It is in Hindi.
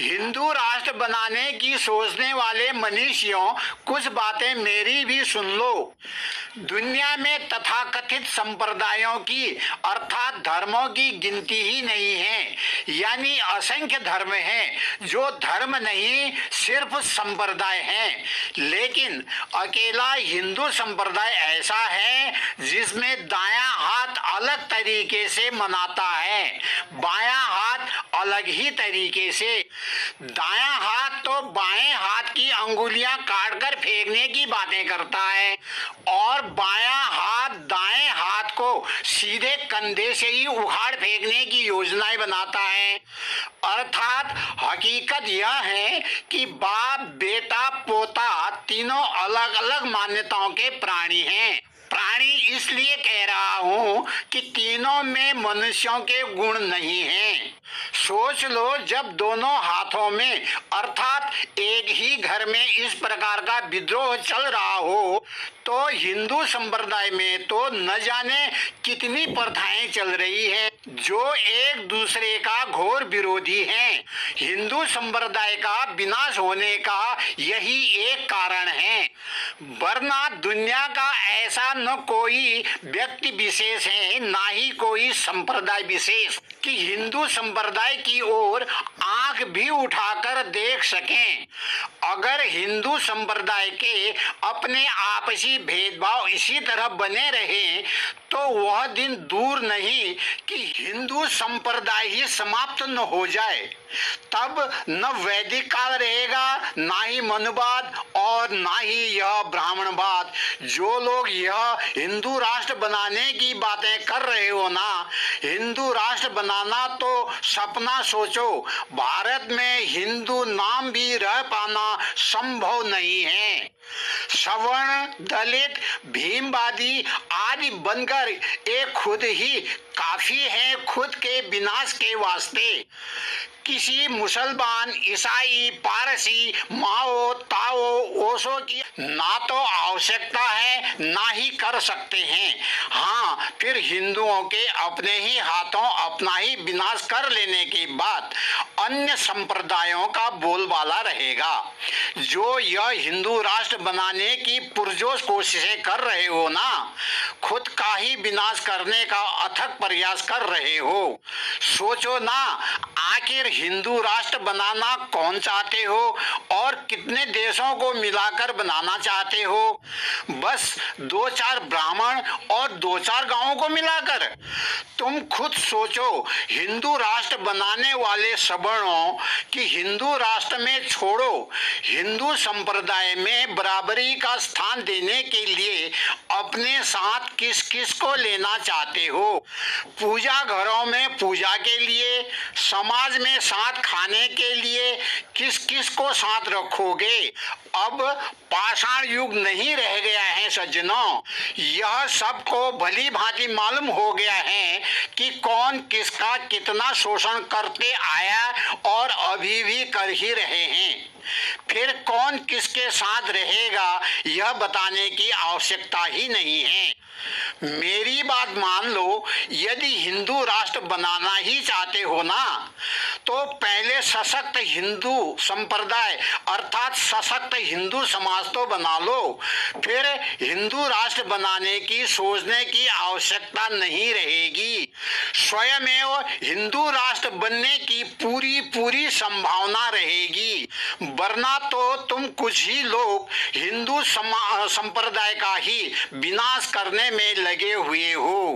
हिंदू राष्ट्र बनाने की सोचने वाले मनीषियों, कुछ बातें मेरी भी सुन लो। दुनिया में तथाकथित संप्रदायों की अर्थात धर्मों की गिनती ही नहीं है, यानी असंख्य धर्म हैं जो धर्म नहीं सिर्फ संप्रदाय हैं। लेकिन अकेला हिंदू संप्रदाय ऐसा है जिसमें दायां हाथ अलग तरीके से मनाता है, बायां हाथ अलग ही तरीके से। दायां हाथ तो बाएं हाथ की अंगुलियां काटकर फेंकने की बातें करता है और बायां हाथ दाएं हाथ को सीधे कंधे से ही उखाड़ फेंकने की योजनाएं बनाता है। अर्थात हकीकत यह है कि बाप, बेटा, पोता तीनों अलग अलग मान्यताओं के प्राणी हैं। प्राणी इसलिए कह रहा हूं कि तीनों में मनुष्यों के गुण नहीं हैं। सोच लो, जब दोनों हाथों में अर्थात एक ही घर में इस प्रकार का विद्रोह चल रहा हो तो हिंदू संप्रदाय में तो न जाने कितनी प्रथाएं चल रही हैं जो एक दूसरे का घोर विरोधी हैं। हिंदू संप्रदाय का विनाश होने का यही एक कारण है, वरना दुनिया का ऐसा न कोई व्यक्ति विशेष है ना ही कोई संप्रदाय विशेष कि हिंदू संप्रदाय की ओर आंख भी उठाकर देख सकें। अगर हिंदू संप्रदाय के अपने आपसी भेदभाव इसी तरह बने रहे तो वह दिन दूर नहीं कि हिंदू संप्रदाय ही समाप्त न हो जाए। तब न वैदिक काल रहेगा, ना ही मनुवाद और ना ही यह ब्राह्मणवाद। जो लोग यह हिंदू राष्ट्र बनाने की बातें कर रहे हो ना, हिंदू राष्ट्र बनाना तो सपना सोचो। भारत में हिंदू नाम भी रह पाना संभव नहीं है। सवर्ण, दलित, भीमवादी आदि बनकर एक खुद ही काफी है खुद के विनाश के वास्ते। किसी मुसलमान, ईसाई, पारसी, माओ, ताओ, ओशो की ना तो आवश्यकता है ना ही कर सकते हैं। हाँ, फिर हिंदुओं के अपने ही हाथों अपना ही विनाश कर लेने के बाद अन्य संप्रदायों का बोलबाला रहेगा। जो यह हिंदू राष्ट्र बनाने की पुरजोश कोशिशें कर रहे हो ना, खुद का ही विनाश करने का अथक प्रयास कर रहे हो। सोचो ना, आखिर हिंदू राष्ट्र बनाना कौन चाहते हो और कितने देशों को मिलाकर बनाना चाहते हो? बस 2-4 ब्राह्मण और 2-4 गांवों को मिलाकर? तुम खुद सोचो, हिंदू राष्ट्र बनाने वाले सवर्णों की हिंदू राष्ट्र में छोड़ो, हिंदू संप्रदाय में बराबरी का स्थान देने के लिए अपने साथ किस किस को लेना चाहते हो? पूजा घरों में पूजा के लिए, समाज में साथ खाने के लिए किस किस को साथ रखोगे? अब पाषाण युग नहीं रह गया है सज्जनों। यह सबको भली भांति मालूम हो गया है कि कौन किसका कितना शोषण करते आया और अभी भी कर ही रहे हैं। फिर कौन किसके साथ रहेगा यह बताने की आवश्यकता ही नहीं है। मेरी बात मान लो, यदि हिंदू राष्ट्र बनाना ही चाहते हो ना, तो पहले सशक्त हिंदू संप्रदाय अर्थात सशक्त हिंदू समाज तो बना लो। फिर हिंदू राष्ट्र बनाने की सोचने की आवश्यकता नहीं रहेगी। स्वयमेव हिंदू राष्ट्र बनने की पूरी पूरी संभावना रहेगी, वरना तो तुम कुछ ही लोग हिंदू संप्रदाय का ही विनाश करने में लगे हुए हो।